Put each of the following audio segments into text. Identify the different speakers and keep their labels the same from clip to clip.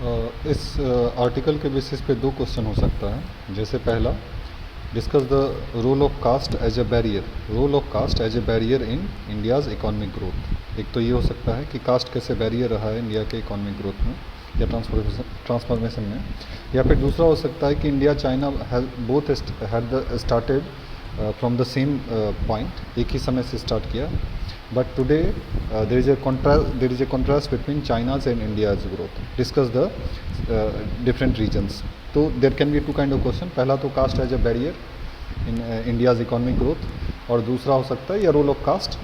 Speaker 1: इस आर्टिकल के बेसिस पे दो क्वेश्चन हो सकता है। जैसे पहला, discuss the role of caste as a barrier, role of caste as a barrier in India's economic growth. एक तो ये हो सकता है कि कास्ट कैसे बैरियर रहा है इंडिया के इकोनॉमिक ग्रोथ में या ट्रांसफॉर्मेशन में, या फिर दूसरा हो सकता है कि India China both had started from the same point, एक ही समय से स्टार्ट किया, but today there is a contrast between China's and India's growth. Discuss the different regions. So there can be two kind of question. पहला तो caste as a barrier in India's economic growth, और दूसरा हो सकता है या role of cast,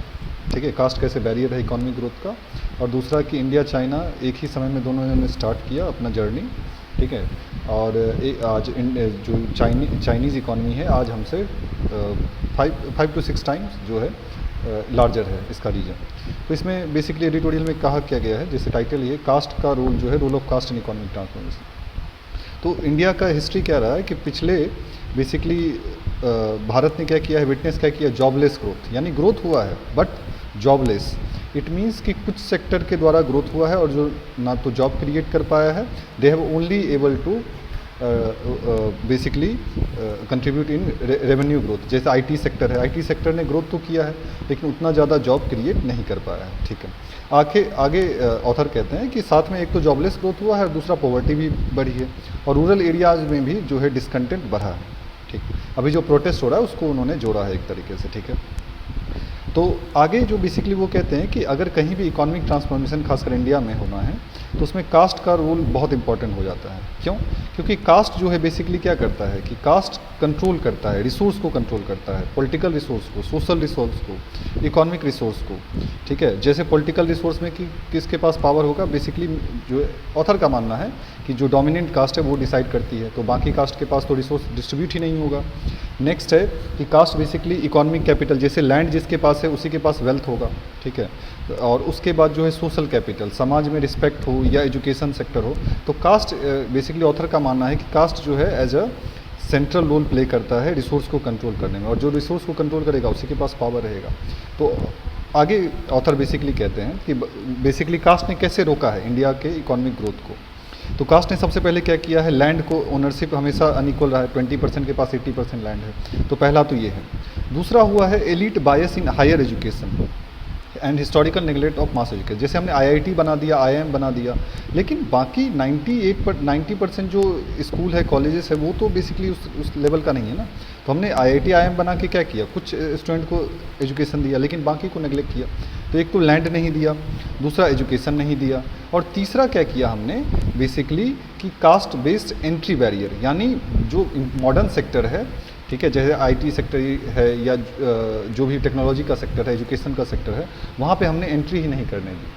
Speaker 1: ठीक है, कास्ट कैसे बैरियर है इकोनॉमिक ग्रोथ का, और दूसरा कि इंडिया चाइना एक ही समय में दोनों ने स्टार्ट किया अपना जर्नी, ठीक है, और आज जो चाइनीज़ इकोनॉमी है आज हमसे 5 to 6 टाइम्स जो है लार्जर है इसका रीजन। तो इसमें बेसिकली एडिटोरियल में कहा क्या गया है, जैसे टाइटल ये कास्ट का रोल जो है, role of caste in economic transformation. तो इंडिया का हिस्ट्री क्या रहा है कि पिछले बेसिकली भारत ने क्या किया है, विटनेस क्या किया, जॉबलेस ग्रोथ, यानी ग्रोथ हुआ है बट जॉबलेस। इट मीन्स कि कुछ सेक्टर के द्वारा ग्रोथ हुआ है और जो ना तो जॉब क्रिएट कर पाया है, they have only able to basically contribute in revenue growth. जैसे आईटी सेक्टर है, आईटी सेक्टर ने ग्रोथ तो किया है लेकिन उतना ज़्यादा जॉब क्रिएट नहीं कर पाया है, ठीक है। आगे ऑथर कहते हैं कि साथ में एक तो जॉबलेस ग्रोथ हुआ है और दूसरा पॉवर्टी भी बढ़ी है, और रूरल एरियाज़ में भी जो है डिसकंटेंट बढ़ा है, ठीक। अभी जो प्रोटेस्ट हो रहा है उसको उन्होंने जोड़ा है एक तरीके से, ठीक है। तो आगे जो बेसिकली वो कहते हैं कि अगर कहीं भी इकोनॉमिक ट्रांसफॉर्मेशन खासकर इंडिया में होना है तो उसमें कास्ट का रोल बहुत इंपॉर्टेंट हो जाता है। क्यों? क्योंकि कास्ट जो है बेसिकली क्या करता है कि कास्ट कंट्रोल करता है, रिसोर्स को कंट्रोल करता है, पॉलिटिकल रिसोर्स को, सोशल रिसोर्स को, इकोनॉमिक रिसोर्स को, ठीक है। जैसे पॉलिटिकल रिसोर्स में कि किसके पास पावर होगा, बेसिकली जो ऑथर का मानना है कि जो डोमिनेंट कास्ट है वो डिसाइड करती है, तो बाकी कास्ट के पास तो रिसोर्स डिस्ट्रीब्यूट ही नहीं होगा। नेक्स्ट है कि कास्ट बेसिकली इकोनॉमिक कैपिटल, जैसे लैंड जिसके पास है उसी के पास वेल्थ होगा, ठीक है। और उसके बाद जो है सोशल कैपिटल, समाज में रिस्पेक्ट हो या एजुकेशन सेक्टर हो, तो कास्ट बेसिकली ऑथर का मानना है कि कास्ट जो है as a central role play करता है रिसोर्स को कंट्रोल करने में, और जो रिसोर्स को कंट्रोल करेगा उसी के पास पावर रहेगा। तो आगे ऑथर बेसिकली कहते हैं कि बेसिकली कास्ट ने कैसे रोका है इंडिया के इकोनॉमिक ग्रोथ को। तो कास्ट ने सबसे पहले क्या किया है, लैंड को ओनरशिप हमेशा अनइक्वल रहा है, 20% के पास 80% लैंड है, तो पहला तो ये है। दूसरा हुआ है elite bias in higher education and historical neglect of mass education. जैसे हमने आईआईटी बना दिया, आईआईएम बना दिया, लेकिन बाकी 90% जो स्कूल है, कॉलेजेस है, वो तो बेसिकली उस लेवल का नहीं है ना। तो हमने आईआईटी आईआईएम बना के क्या किया, कुछ स्टूडेंट को एजुकेशन दिया लेकिन बाकी को नेग्लेक्ट किया। तो एक तो लैंड नहीं दिया, दूसरा एजुकेशन नहीं दिया, और तीसरा क्या किया हमने बेसिकली कि कास्ट बेस्ड एंट्री बैरियर, यानी जो मॉडर्न सेक्टर है, ठीक है, जैसे आईटी सेक्टर है या जो भी टेक्नोलॉजी का सेक्टर है, एजुकेशन का सेक्टर है, वहाँ पे हमने एंट्री ही नहीं करने दी,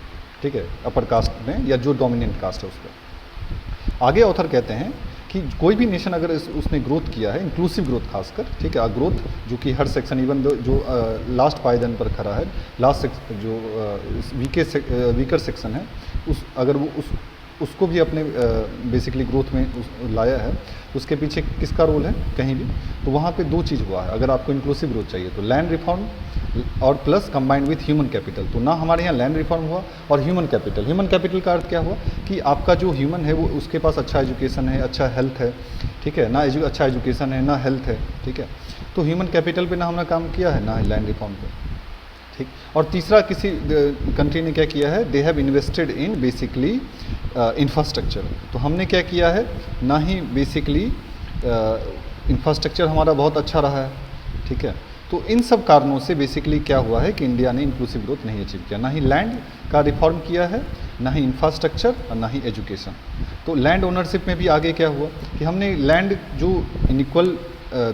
Speaker 1: ठीक है, अपर कास्ट में या जो डोमिनेंट कास्ट है उसका। आगे ऑथर कहते हैं कि कोई भी नेशन अगर उसने ग्रोथ किया है, इंक्लूसिव ग्रोथ खासकर, ठीक है, ग्रोथ जो कि हर सेक्शन, इवन जो लास्ट पायदान पर खड़ा है, लास्ट जो वीकर सेक्शन है, अगर वो उसको भी अपने बेसिकली ग्रोथ में लाया है, उसके पीछे किसका रोल है कहीं भी, तो वहाँ पे दो चीज़ हुआ है। अगर आपको इंक्लूसिव ग्रोथ चाहिए तो लैंड रिफॉर्म और plus combined with human capital. तो ना हमारे यहाँ लैंड रिफॉर्म हुआ और ह्यूमन कैपिटल का अर्थ क्या हुआ कि आपका जो ह्यूमन है वो उसके पास अच्छा एजुकेशन है, अच्छा हेल्थ है, ठीक है ना, अच्छा एजुकेशन है ना हेल्थ है, ठीक है। तो ह्यूमन कैपिटल पे ना हमने काम किया है ना लैंड रिफॉर्म पे, ठीक। और तीसरा किसी कंट्री ने क्या किया है, they have invested in basically infrastructure. तो हमने क्या किया है, ना ही बेसिकली इंफ्रास्ट्रक्चर हमारा बहुत अच्छा रहा है, ठीक है। तो इन सब कारणों से बेसिकली क्या हुआ है कि इंडिया ने इंक्लूसिव ग्रोथ नहीं अचीव किया, ना ही लैंड का रिफॉर्म किया है, ना ही इंफ्रास्ट्रक्चर और ना ही एजुकेशन। तो लैंड ओनरशिप में भी आगे क्या हुआ कि हमने लैंड जो इनइक्वल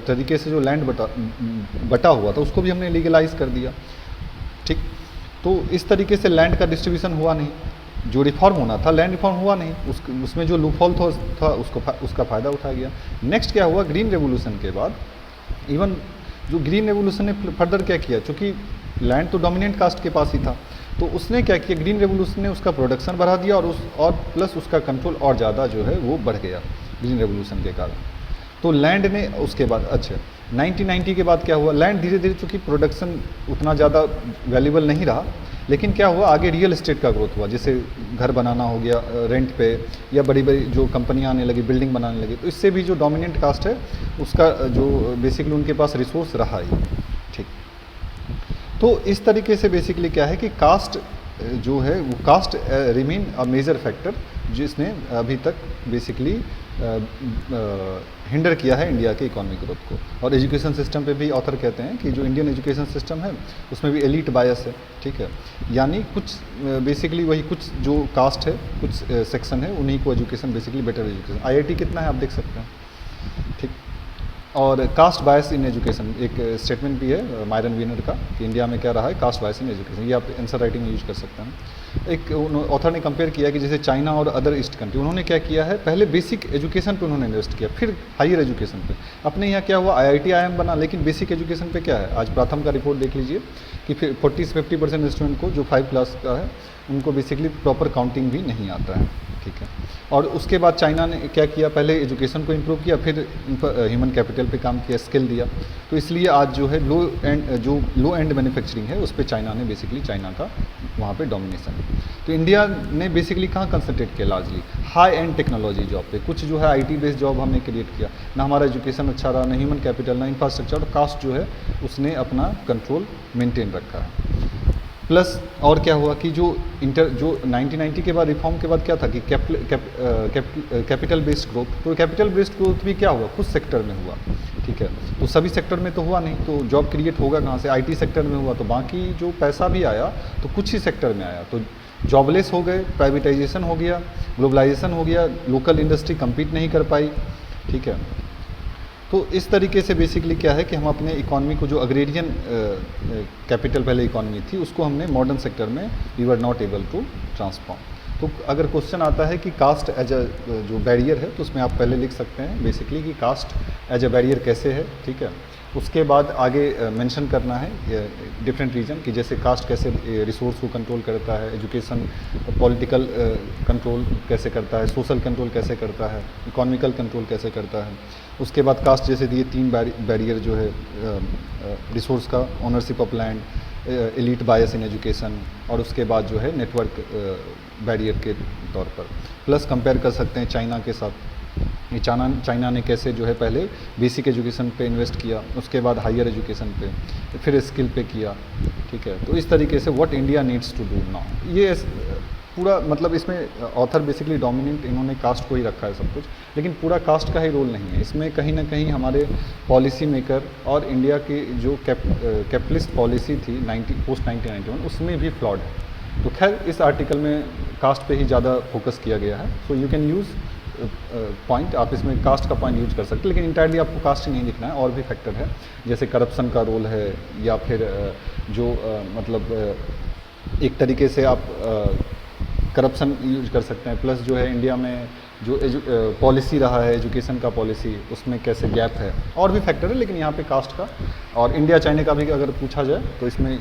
Speaker 1: तरीके से जो लैंड बटा हुआ था उसको भी हमने लीगलाइज कर दिया, ठीक। तो इस तरीके से लैंड का डिस्ट्रीब्यूशन हुआ नहीं, जो रिफॉर्म होना था लैंड रिफॉर्म हुआ नहीं, उसमें जो लूपहोल था उसका फ़ायदा उठाया गया। नेक्स्ट क्या हुआ, ग्रीन रेवोल्यूशन के बाद इवन जो ग्रीन रेवोल्यूशन ने फर्दर क्या किया, चूँकि लैंड तो डोमिनेंट कास्ट के पास ही था, तो उसने क्या किया, ग्रीन रेवोल्यूशन ने उसका प्रोडक्शन बढ़ा दिया और प्लस उसका कंट्रोल और ज़्यादा जो है वो बढ़ गया ग्रीन रेवोल्यूशन के कारण। तो लैंड ने उसके बाद अच्छा 1990 के बाद क्या हुआ, लैंड धीरे धीरे चूँकि प्रोडक्शन उतना ज़्यादा वैल्यूबल नहीं रहा, लेकिन क्या हुआ आगे रियल एस्टेट का ग्रोथ हुआ, जैसे घर बनाना हो गया रेंट पे, या बड़ी बड़ी जो कंपनियां आने लगी, बिल्डिंग बनाने लगी, तो इससे भी जो डोमिनेंट कास्ट है उसका जो बेसिकली उनके पास रिसोर्स रहा ही। ठीक, तो इस तरीके से बेसिकली क्या है कि कास्ट जो है वो caste remain a major factor जिसने अभी तक बेसिकली हिंडर किया है इंडिया के इकोनॉमिक ग्रोथ को। और एजुकेशन सिस्टम पे भी ऑथर कहते हैं कि जो इंडियन एजुकेशन सिस्टम है उसमें भी एलीट बायस है। ठीक है, यानी कुछ बेसिकली वही कुछ जो कास्ट है, कुछ सेक्शन है, उन्हीं को education basically better education. IIT कितना है आप देख सकते हैं। ठीक, और कास्ट बायस इन एजुकेशन एक स्टेटमेंट भी है मायरन वीनर का कि इंडिया में क्या रहा है कास्ट बायस इन एजुकेशन, ये आप आंसर राइटिंग में यूज कर सकते हैं। एक ऑथर ने कंपेयर किया कि जैसे चाइना और अदर ईस्ट कंट्री, उन्होंने क्या किया है, पहले बेसिक एजुकेशन पे उन्होंने इन्वेस्ट किया, फिर हायर एजुकेशन पे। अपने यहाँ क्या हुआ, आईआईटी आईएम बना, लेकिन बेसिक एजुकेशन पे क्या है, आज प्रथम का रिपोर्ट देख लीजिए कि फिर 40-50% स्टूडेंट को जो 5 क्लास का है उनको बेसिकली प्रॉपर काउंटिंग भी नहीं आता है। ठीक है, और उसके बाद चाइना ने क्या किया, पहले एजुकेशन को इम्प्रूव किया, फिर ह्यूमन कैपिटल पे काम किया, स्किल दिया। तो इसलिए आज जो है लो एंड मैन्युफैक्चरिंग है उस पर चाइना ने बेसिकली चाइना का वहाँ पे डोमिनेशन है। तो इंडिया ने बेसिकली कहाँ कंसंट्रेट किया, largely high and technology job पे। कुछ जो है आईटी बेस्ड जॉब हमने क्रिएट किया, ना हमारा एजुकेशन अच्छा रहा, ना ह्यूमन कैपिटल, ना इंफ्रास्ट्रक्चर, और कास्ट जो है उसने अपना कंट्रोल मेंटेन रखा है। प्लस और क्या हुआ कि जो 1990 के बाद रिफॉर्म के बाद क्या था कि कैपिटल बेस्ड ग्रोथ, तो कैपिटल बेस्ड ग्रोथ भी क्या हुआ, कुछ सेक्टर में हुआ। ठीक है, तो सभी सेक्टर में तो हुआ नहीं, तो जॉब क्रिएट होगा कहाँ से, आईटी सेक्टर में हुआ, तो बाकी जो पैसा भी आया तो कुछ ही सेक्टर में आया, तो जॉबलेस हो गए, प्राइवेटाइजेशन हो गया, ग्लोबलाइजेशन हो गया, लोकल इंडस्ट्री कम्पीट नहीं कर पाई। ठीक है, तो इस तरीके से बेसिकली क्या है कि हम अपने इकॉनमी को जो अग्रेरियन कैपिटल पहले इकॉनमी थी उसको हमने मॉडर्न सेक्टर में we were not able to transform. तो अगर क्वेश्चन आता है कि कास्ट एज अ जो बैरियर है, तो उसमें आप पहले लिख सकते हैं बेसिकली कि कास्ट एज अ बैरियर कैसे है। ठीक है, उसके बाद आगे मेंशन करना है डिफरेंट रीजन कि जैसे कास्ट कैसे रिसोर्स को कंट्रोल करता है, एजुकेशन पॉलिटिकल कंट्रोल कैसे करता है, सोशल कंट्रोल कैसे करता है, इकोनॉमिकल कंट्रोल कैसे करता है। उसके बाद कास्ट जैसे दिए 3 बैरियर जो है रिसोर्स का, ownership of land, elite bias in education, और उसके बाद जो है नेटवर्क बैरियर के तौर पर। प्लस कंपेयर कर सकते हैं चाइना के साथ, ये चाइना ने कैसे जो है पहले बेसिक एजुकेशन पे इन्वेस्ट किया, उसके बाद हायर एजुकेशन पे, फिर स्किल पे किया। ठीक है, तो इस तरीके से what India needs to do now, ये पूरा मतलब इसमें ऑथर बेसिकली डोमिनेंट इन्होंने कास्ट को ही रखा है सब कुछ, लेकिन पूरा कास्ट का ही रोल नहीं है इसमें। कहीं ना कहीं हमारे पॉलिसी मेकर और इंडिया की जो कैपिटलिस्ट पॉलिसी थी पोस्ट 1991 उसमें भी फ्लॉड है। तो खैर इस आर्टिकल में कास्ट पे ही ज़्यादा फोकस किया गया है। So you can use point, आप इसमें कास्ट का पॉइंट यूज कर सकते हैं, लेकिन इंटायरली आपको कास्ट ही नहीं लिखना है, और भी फैक्टर है जैसे करप्शन का रोल है, या फिर जो मतलब एक तरीके से आप करप्शन यूज कर सकते हैं। प्लस जो है इंडिया में जो पॉलिसी रहा है एजुकेशन का पॉलिसी, उसमें कैसे गैप है, और भी फैक्टर है, लेकिन यहाँ पे कास्ट का और इंडिया चाइना का भी अगर पूछा जाए तो इसमें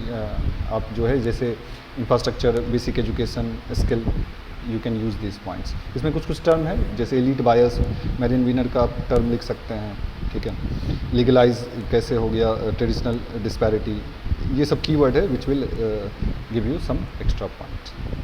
Speaker 1: आप जो है जैसे infrastructure, basic education, skill, you can use this points. इसमें कुछ कुछ टर्म है जैसे एलीट बायस, मैरिन वीनर का टर्म लिख सकते हैं। ठीक है, लीगलाइज कैसे हो गया, ट्रेडिशनल डिस्पैरिटी, ये सब कीवर्ड है which will give you some extra points.